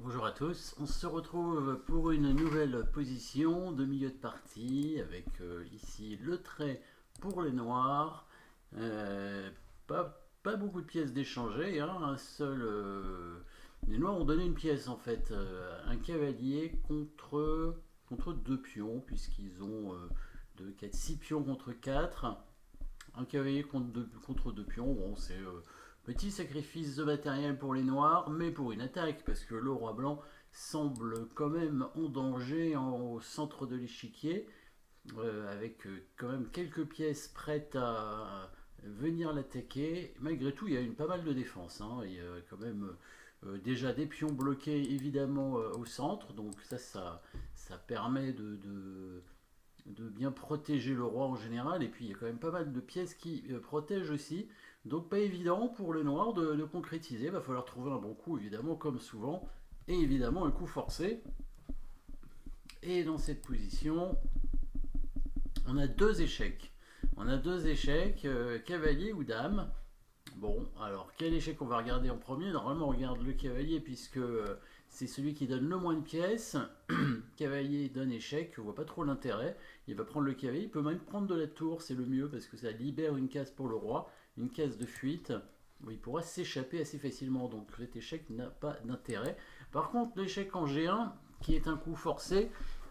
Bonjour à tous, on se retrouve pour une nouvelle position de milieu de partie avec ici le trait pour les noirs. Pas beaucoup de pièces d'échanger, hein, un seul. Les noirs ont donné une pièce en fait, un cavalier contre deux pions, puisqu'ils ont 2, 4, 6 pions contre 4. Un cavalier contre deux pions, bon, c'est petit sacrifice de matériel pour les noirs, mais pour une attaque, parce que le roi blanc semble quand même en danger au centre de l'échiquier, avec quand même quelques pièces prêtes à venir l'attaquer. Malgré tout, il y a pas mal de défense, hein. Il y a quand même déjà des pions bloqués évidemment au centre, donc ça permet de bien protéger le roi en général, et puis il y a quand même pas mal de pièces qui protègent aussi, donc pas évident pour le noir de concrétiser, il va falloir trouver un bon coup évidemment comme souvent, et évidemment un coup forcé, et dans cette position on a deux échecs, cavalier ou dame. Bon, alors quel échec on va regarder en premier? Normalement on regarde le cavalier puisque c'est celui qui donne le moins de pièces. Cavalier donne échec, on voit pas trop l'intérêt. Il va prendre le cavalier, il peut même prendre de la tour, c'est le mieux parce que ça libère une case pour le roi, une case de fuite où il pourra s'échapper assez facilement. Donc cet échec n'a pas d'intérêt. Par contre l'échec en G1, qui est un coup forcé,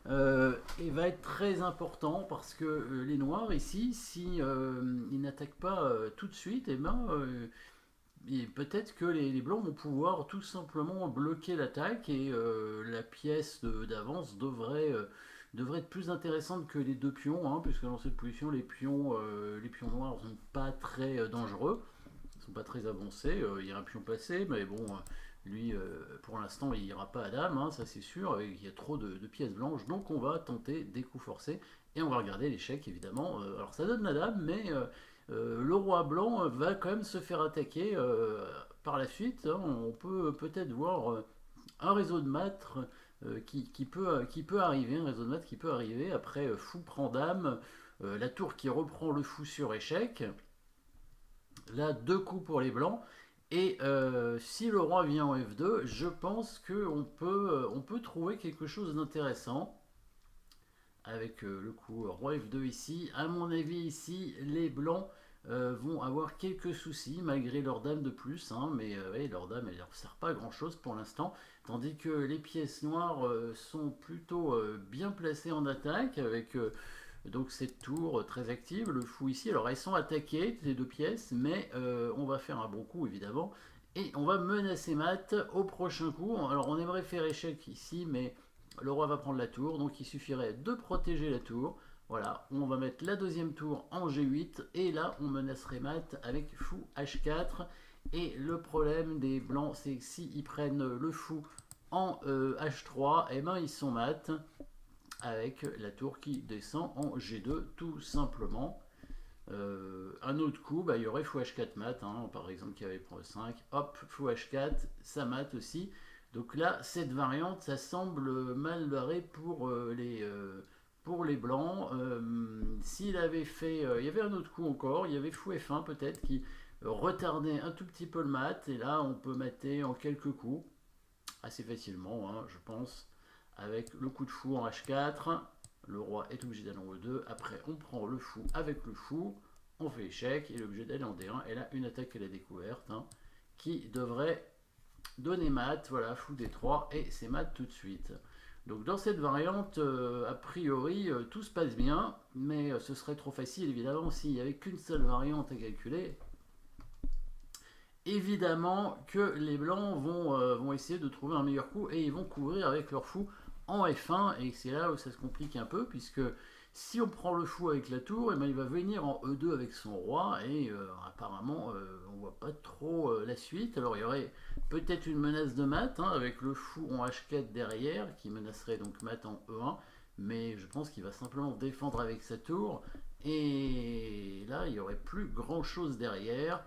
et va être très important parce que les noirs ici, si ils n'attaquent pas tout de suite, et peut-être que les blancs vont pouvoir tout simplement bloquer l'attaque, et la pièce d'avance devrait être plus intéressante que les deux pions, hein, puisque dans cette position les pions noirs ne sont pas très dangereux, ils ne sont pas très avancés. Il y a un pion passé, mais bon, lui pour l'instant il n'ira pas à dame, hein, ça c'est sûr, il y a trop de pièces blanches, donc on va tenter des coups forcés, et on va regarder l'échec évidemment. Alors ça donne la dame, mais le roi blanc va quand même se faire attaquer par la suite, hein. On peut peut-être voir un réseau de maths qui peut arriver, un réseau de maths qui peut arriver après fou prend dame, la tour qui reprend le fou sur échec. Là, deux coups pour les blancs. Et si le roi vient en F2, je pense on peut trouver quelque chose d'intéressant avec le coup roi F2 ici. À mon avis, ici, les blancs vont avoir quelques soucis malgré leur dame de plus, hein, mais ouais, leur dame elle leur sert pas à grand chose pour l'instant, tandis que les pièces noires sont plutôt bien placées en attaque avec donc cette tour très active, le fou ici. Alors elles sont attaquées les deux pièces, mais on va faire un bon coup évidemment, et on va menacer mat au prochain coup. Alors on aimerait faire échec ici, mais le roi va prendre la tour, donc il suffirait de protéger la tour. Voilà, on va mettre la deuxième tour en G8, et là on menacerait mat avec fou H4. Et le problème des blancs, c'est que s'ils prennent le fou en H3, et ben ils sont mat avec la tour qui descend en G2 tout simplement. Un autre coup, bah, il y aurait fou H4 mat, hein, par exemple qui avait pour 5, hop, fou H4, ça mat aussi. Donc là, cette variante, ça semble mal barré pour les blancs. S'il avait fait, il y avait un autre coup encore, il y avait fou F1 peut-être qui retardait un tout petit peu le mat, et là on peut mater en quelques coups assez facilement, hein, je pense, avec le coup de fou en H4. Le roi est obligé d'aller en E2. Après, on prend le fou avec le fou. On fait échec. Il est obligé d'aller en D1. Et là, une attaque à la découverte, hein, qui devrait donner mat. Voilà, fou D3. Et c'est mat tout de suite. Donc dans cette variante, a priori, tout se passe bien. Mais ce serait trop facile, évidemment, s'il n'y avait qu'une seule variante à calculer. Évidemment que les blancs vont essayer de trouver un meilleur coup, et ils vont couvrir avec leur fou en F1, et c'est là où ça se complique un peu, puisque si on prend le fou avec la tour, et ben il va venir en E2 avec son roi, et apparemment on voit pas trop la suite. Alors il y aurait peut-être une menace de mat, hein, avec le fou en H4 derrière qui menacerait donc mat en E1, mais je pense qu'il va simplement défendre avec sa tour, et là il y aurait plus grand chose derrière.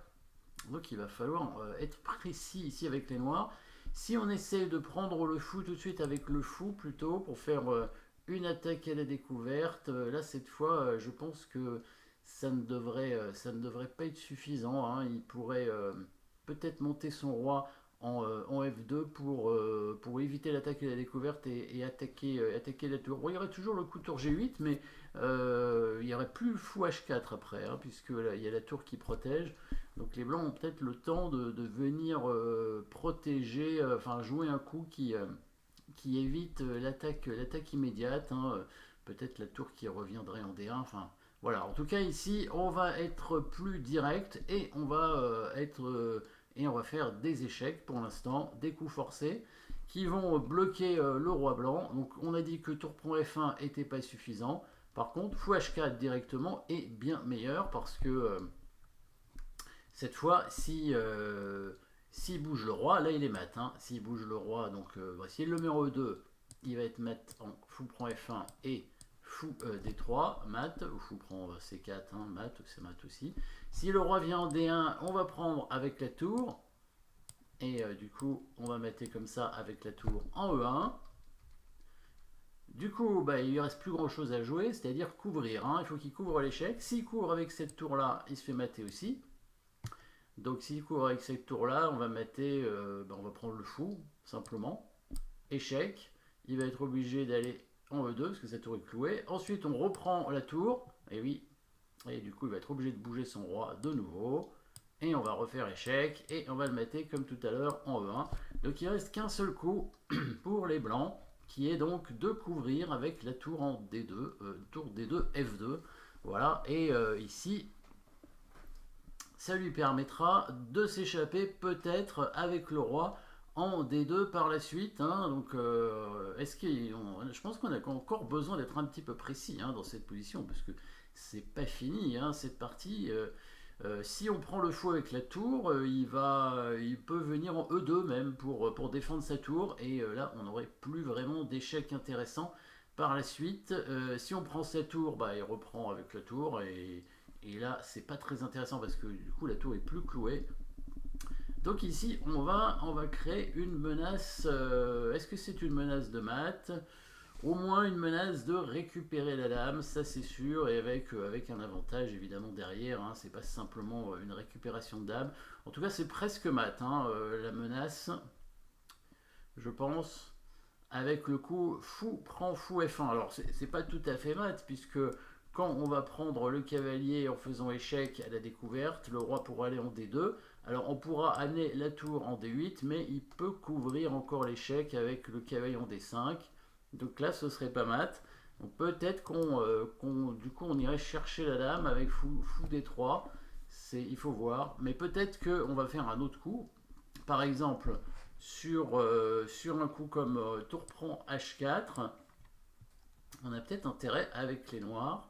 Donc il va falloir être précis ici avec les noirs. Si on essaie de prendre le fou tout de suite avec le fou plutôt pour faire une attaque à la découverte, là cette fois je pense que ça ne devrait pas être suffisant, hein. Il pourrait peut-être monter son roi en F2 pour éviter l'attaque et la découverte et attaquer la tour. Bon, il y aurait toujours le coup tour G8, mais il n'y aurait plus fou H4 après, hein, puisque là, il y a la tour qui protège. Donc les blancs ont peut-être le temps de venir protéger, enfin jouer un coup qui évite l'attaque immédiate, hein. Peut-être la tour qui reviendrait en D1. Enfin, voilà. En tout cas, ici, on va être plus direct et on va faire des échecs pour l'instant, des coups forcés qui vont bloquer le roi blanc. Donc, on a dit que tour prend F1 n'était pas suffisant. Par contre, fou H4 directement est bien meilleur parce que cette fois, s'il bouge le roi, là il est mat. Hein. S'il bouge le roi, donc s'il le met en E2, il va être mat en fou prend F1 et fou D3, mat, ou fou prend C4, hein, mat, c'est mat aussi. Si le roi vient en D1, on va prendre avec la tour. Et du coup, on va mettre comme ça avec la tour en E1. Du coup, bah, il lui reste plus grand chose à jouer, c'est-à-dire couvrir. Hein. Il faut qu'il couvre l'échec. S'il couvre avec cette tour-là, il se fait mater aussi. Donc s'il couvre avec cette tour-là, on va mater, on va prendre le fou, simplement. Échec. Il va être obligé d'aller en E2, parce que sa tour est clouée. Ensuite, on reprend la tour. Et oui. Et du coup, il va être obligé de bouger son roi de nouveau. Et on va refaire échec. Et on va le mettre comme tout à l'heure en E1. Donc il ne reste qu'un seul coup pour les blancs, qui est donc de couvrir avec la tour en D2, tour D2 F2. Voilà. Et ici, ça lui permettra de s'échapper peut-être avec le roi en D2 par la suite. Hein. Donc, je pense qu'on a encore besoin d'être un petit peu précis, hein, dans cette position, parce que c'est pas fini, hein, cette partie. Si on prend le fou avec la tour, il peut venir en E2 même pour défendre sa tour, et là on n'aurait plus vraiment d'échec intéressant par la suite. Si on prend sa tour, bah, il reprend avec la tour, et là c'est pas très intéressant parce que du coup la tour est plus clouée. Donc ici on va créer une menace. Est-ce que c'est une menace de mat? Au moins une menace de récupérer la dame, ça c'est sûr, et avec un avantage évidemment derrière, hein, c'est pas simplement une récupération de dame. En tout cas c'est presque mat, hein, la menace, je pense, avec le coup fou prend fou F1. Alors c'est pas tout à fait mat, puisque quand on va prendre le cavalier en faisant échec à la découverte, le roi pourra aller en D2. Alors on pourra amener la tour en D8, mais il peut couvrir encore l'échec avec le cavalier en D5. Donc là, ce serait pas mat. Donc peut-être du coup, on irait chercher la dame avec fou D3. Il faut voir. Mais peut-être qu'on va faire un autre coup. Par exemple, sur un coup comme tour prend H4, on a peut-être intérêt avec les noirs.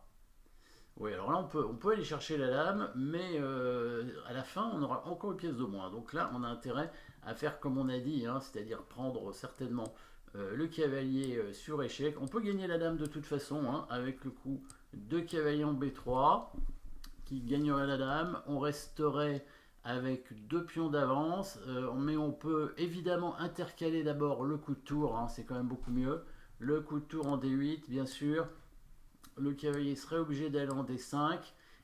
Oui, alors là, on peut aller chercher la dame, mais à la fin, on aura encore une pièce de moins. Donc là, on a intérêt à faire comme on a dit, hein, c'est-à-dire prendre certainement le cavalier sur échec. On peut gagner la dame de toute façon, hein, avec le coup de cavalier en B3 qui gagnerait la dame. On resterait avec deux pions d'avance, mais on peut évidemment intercaler d'abord le coup de tour, hein, c'est quand même beaucoup mieux. Le coup de tour en D8, bien sûr. Le cavalier serait obligé d'aller en D5.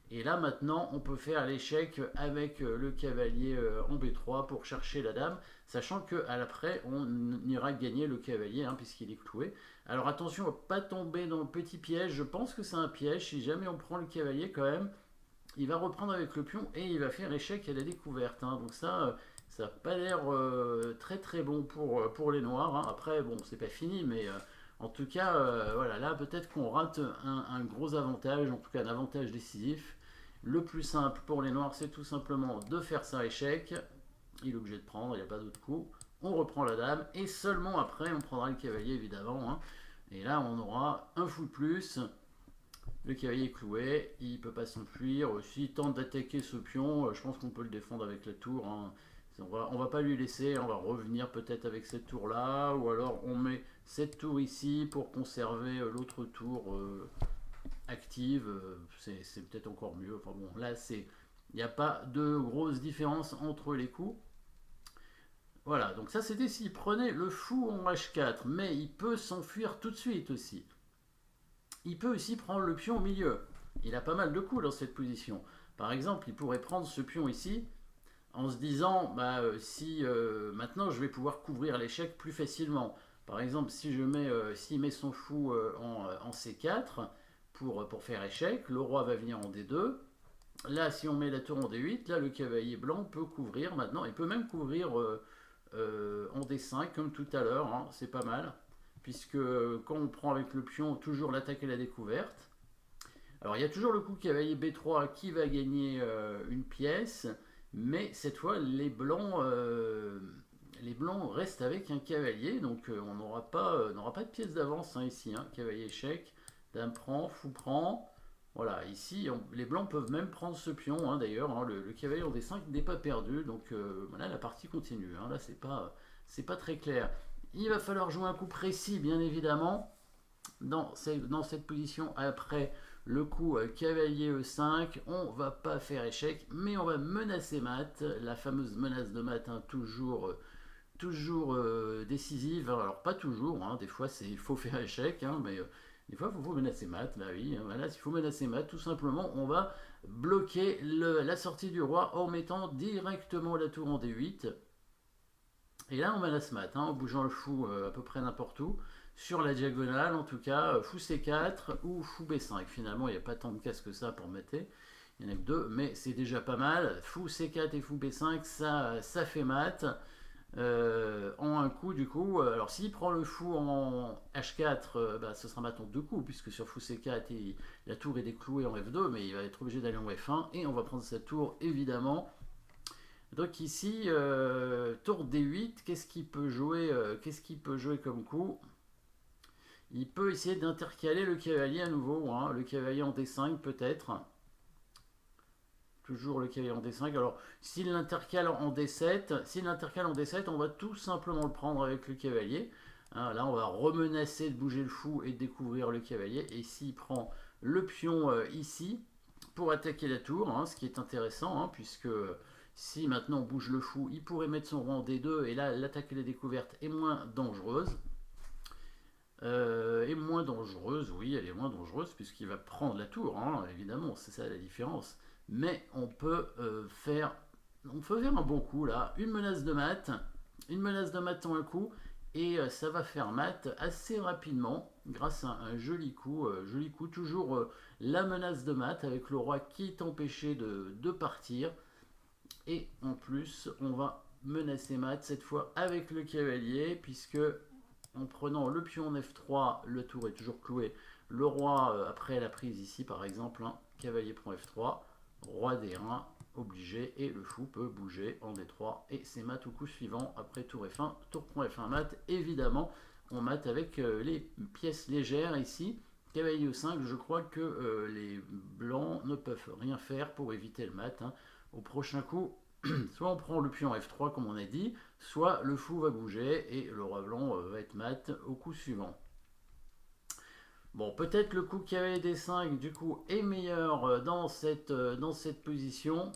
Et là maintenant, on peut faire l'échec avec le cavalier en B3 pour chercher la dame, sachant qu'à l'après, on ira gagner le cavalier, hein, puisqu'il est cloué. Alors attention à ne pas tomber dans le petit piège, je pense que c'est un piège, si jamais on prend le cavalier quand même, il va reprendre avec le pion et il va faire échec à la découverte. Hein. Donc ça n'a pas l'air très très bon pour les noirs. Hein. Après, bon, c'est pas fini, mais... en tout cas, voilà, là peut-être qu'on rate un gros avantage, en tout cas un avantage décisif. Le plus simple pour les noirs, c'est tout simplement de faire ça échec. Il est obligé de prendre, il n'y a pas d'autre coup. On reprend la dame et seulement après on prendra le cavalier évidemment. Hein. Et là on aura un fou de plus. Le cavalier est cloué, il ne peut pas s'enfuir. S'il tente d'attaquer ce pion, je pense qu'on peut le défendre avec la tour. Hein. On va pas lui laisser, on va revenir peut-être avec cette tour là, ou alors on met cette tour ici pour conserver l'autre tour active, c'est peut-être encore mieux. Enfin bon, là il n'y a pas de grosse différence entre les coups. Voilà, donc ça c'était s'il prenait le fou en H4, mais il peut s'enfuir tout de suite aussi. Il peut aussi prendre le pion au milieu. Il a pas mal de coups dans cette position. Par exemple, il pourrait prendre ce pion ici en se disant, bah, si maintenant je vais pouvoir couvrir l'échec plus facilement. Par exemple, si s'il met son fou en C4 pour faire échec, le roi va venir en D2. Là, si on met la tour en D8, là le cavalier blanc peut couvrir maintenant, il peut même couvrir en D5 comme tout à l'heure, hein, c'est pas mal, puisque quand on prend avec le pion, toujours l'attaque et la découverte. Alors il y a toujours le coup cavalier B3 qui va gagner une pièce, mais cette fois les blancs restent avec un cavalier, donc on n'aura pas de pièce d'avance hein, ici. Hein. Cavalier échec, dame prend, fou prend. Voilà, ici les blancs peuvent même prendre ce pion hein, d'ailleurs. Hein, le cavalier en D5 n'est pas perdu, donc voilà, la partie continue. Hein, là c'est pas très clair. Il va falloir jouer un coup précis, bien évidemment, dans cette position après le coup cavalier E5. On va pas faire échec, mais on va menacer mat, la fameuse menace de mat, hein, toujours décisive. Alors pas toujours, hein, des fois il faut faire échec, hein, mais des fois il faut menacer mat. Bah oui, voilà, s'il faut menacer mat, tout simplement, on va bloquer la sortie du roi en mettant directement la tour en D8. Et là, on menace mat, hein, en bougeant le fou à peu près n'importe où. Sur la diagonale, en tout cas, fou C4 ou fou B5. Finalement, il n'y a pas tant de cases que ça pour mater. Il n'y en a que deux, mais c'est déjà pas mal. Fou C4 et fou B5, ça fait mat. En un coup, du coup. Alors, s'il prend le fou en H4, bah, ce sera mat en deux coups, puisque sur fou C4, la tour est déclouée en F2, mais il va être obligé d'aller en F1. Et on va prendre sa tour, évidemment. Donc ici, tour D8, qu'est-ce qu'il peut jouer comme coup? Il peut essayer d'intercaler le cavalier à nouveau, hein, le cavalier en D5 peut-être. Toujours le cavalier en D5. Alors, s'il l'intercale en D7, on va tout simplement le prendre avec le cavalier. Hein, là, on va remenacer de bouger le fou et de découvrir le cavalier. Et s'il prend le pion ici pour attaquer la tour, hein, ce qui est intéressant, hein, puisque si maintenant on bouge le fou, il pourrait mettre son roi en D2 et là, l'attaque et la découverte est moins dangereuse. Oui, elle est moins dangereuse puisqu'il va prendre la tour, hein, évidemment, c'est ça la différence. Mais on peut faire un bon coup là, une menace de mat en un coup, et ça va faire mat assez rapidement grâce à un joli coup, toujours la menace de mat avec le roi qui est empêché de partir, et en plus on va menacer mat cette fois avec le cavalier, puisque en prenant le pion en F3, le tour est toujours cloué. Le roi, après la prise ici par exemple, hein, cavalier prend F3, roi D1, obligé, et le fou peut bouger en D3, et c'est mat au coup suivant, après tour F1, tour prend F1 mat, évidemment, on mat avec les pièces légères ici. Cavalier E5, je crois que les blancs ne peuvent rien faire pour éviter le mat. Hein. Au prochain coup, soit on prend le pion F3 comme on a dit, soit le fou va bouger et le roi blanc va être mat au coup suivant. Bon, peut-être le coup cavalier D5 du coup est meilleur dans cette position,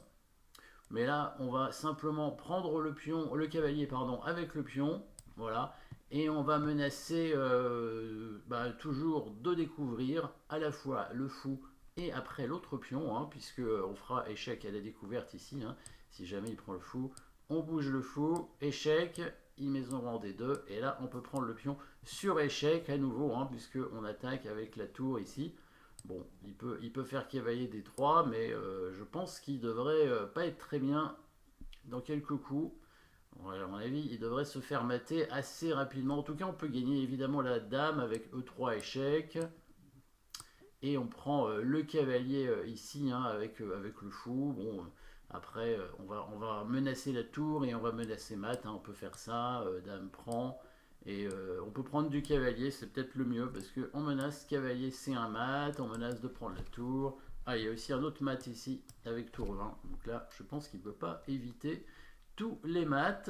mais là on va simplement prendre le cavalier pardon, avec le pion, voilà, et on va menacer toujours de découvrir à la fois le fou et après l'autre pion, hein, puisque on fera échec à la découverte ici, hein, si jamais il prend le fou, on bouge le fou, échec, il met son rang D2, et là on peut prendre le pion sur échec à nouveau, hein, puisque on attaque avec la tour ici. Bon, il peut faire cavalier D3, mais je pense qu'il devrait pas être très bien dans quelques coups. Voilà, à mon avis, il devrait se faire mater assez rapidement. En tout cas, on peut gagner évidemment la dame avec E3 échec. Et on prend le cavalier ici, hein, avec le fou. Bon, après, on va menacer la tour et on va menacer mat. Hein, on peut faire ça. Dame prend. Et on peut prendre du cavalier, c'est peut-être le mieux, parce qu'on menace cavalier C1 mat, on menace de prendre la tour. Ah, il y a aussi un autre mat ici, avec tour 20. Donc là, je pense qu'il ne peut pas éviter tous les mats.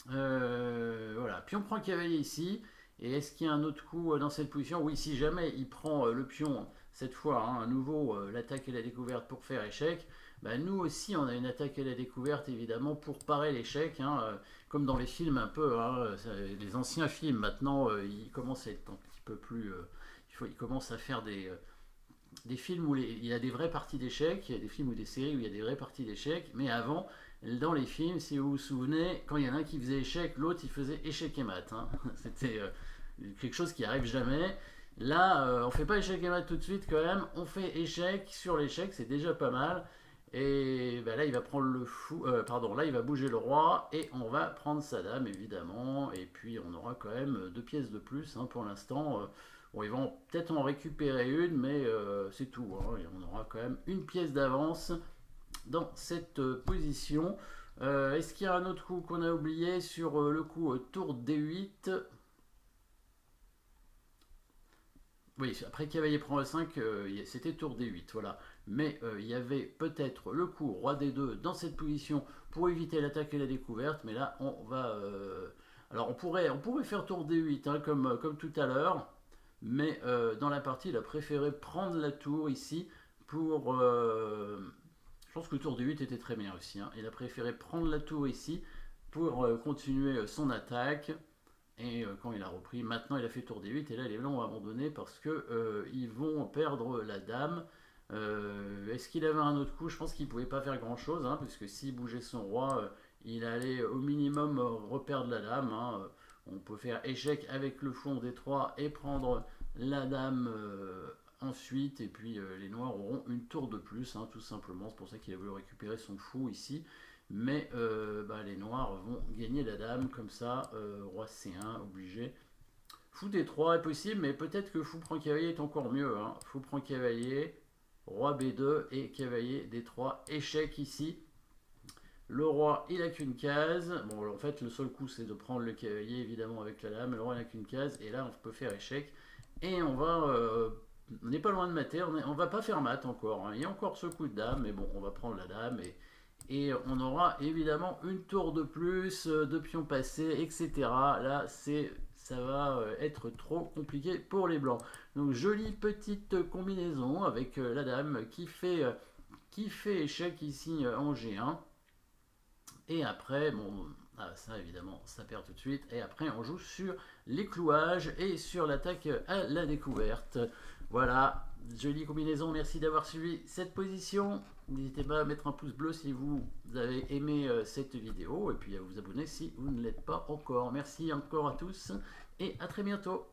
Voilà, puis on prend le cavalier ici. Et est-ce qu'il y a un autre coup dans cette position? Oui, si jamais il prend le pion, cette fois, hein, à nouveau, l'attaque et la découverte pour faire échec, bah, nous aussi, on a une attaque et la découverte, évidemment, pour parer l'échec, hein, comme dans les films un peu, hein, les anciens films, maintenant, ils commencent à être un petit peu plus... ils commencent à faire des films où il y a des vraies parties d'échecs, il y a des films ou des séries où il y a des vraies parties d'échecs, mais avant, dans les films, si vous vous souvenez, quand il y en a un qui faisait échec, l'autre il faisait échec et mat. Hein. C'était quelque chose qui arrive jamais. Là, on fait pas échec et mat tout de suite quand même, on fait échec sur l'échec, c'est déjà pas mal. Et ben là, il va prendre le fou, pardon, là, il va bouger le roi et on va prendre sa dame évidemment. Et puis, on aura quand même deux pièces de plus hein, pour l'instant. Bon, ils vont peut-être en récupérer une, mais c'est tout. Hein, et on aura quand même une pièce d'avance dans cette position. Est-ce qu'il y a un autre coup qu'on a oublié sur le coup tour D8? Oui, après cavalier prend E5, c'était tour D8, voilà. Mais il y avait peut-être le coup roi D2 dans cette position pour éviter l'attaque et la découverte, mais là on va... alors on pourrait faire tour D8 hein, comme tout à l'heure, mais dans la partie il a préféré prendre la tour ici pour... je pense que le tour D8 était très bien aussi, hein. Il a préféré prendre la tour ici pour continuer son attaque. Et quand il a repris, maintenant il a fait tour D8 et là les blancs ont abandonné parce que ils vont perdre la dame. Est-ce qu'il avait un autre coup? Je pense qu'il ne pouvait pas faire grand chose, hein, parce que s'il bougeait son roi, il allait au minimum reperdre la dame. Hein. On peut faire échec avec le fou en D3 et prendre la dame ensuite, et puis les noirs auront une tour de plus, hein, tout simplement. C'est pour ça qu'il a voulu récupérer son fou ici. Mais les noirs vont gagner la dame comme ça, roi C1 obligé. Fou D3 est possible, mais peut-être que fou prend cavalier est encore mieux. Hein. Fou prend cavalier, roi B2 et cavalier D3. Échec ici. Le roi il a qu'une case. Bon, en fait, le seul coup c'est de prendre le cavalier évidemment avec la dame. Le roi il n'a qu'une case et là on peut faire échec. Et on va. On n'est pas loin de mater, on va pas faire mat encore. Hein. Il y a encore ce coup de dame, mais bon, on va prendre la dame et on aura évidemment une tour de plus, de pions passés, etc. Là, ça va être trop compliqué pour les blancs. Donc, jolie petite combinaison avec la dame qui fait échec ici en G1. Et après, bon, ça évidemment, ça perd tout de suite. Et après, on joue sur les clouages et sur l'attaque à la découverte. Voilà, jolie combinaison. Merci d'avoir suivi cette position. N'hésitez pas à mettre un pouce bleu si vous avez aimé cette vidéo. Et puis à vous abonner si vous ne l'êtes pas encore. Merci encore à tous et à très bientôt.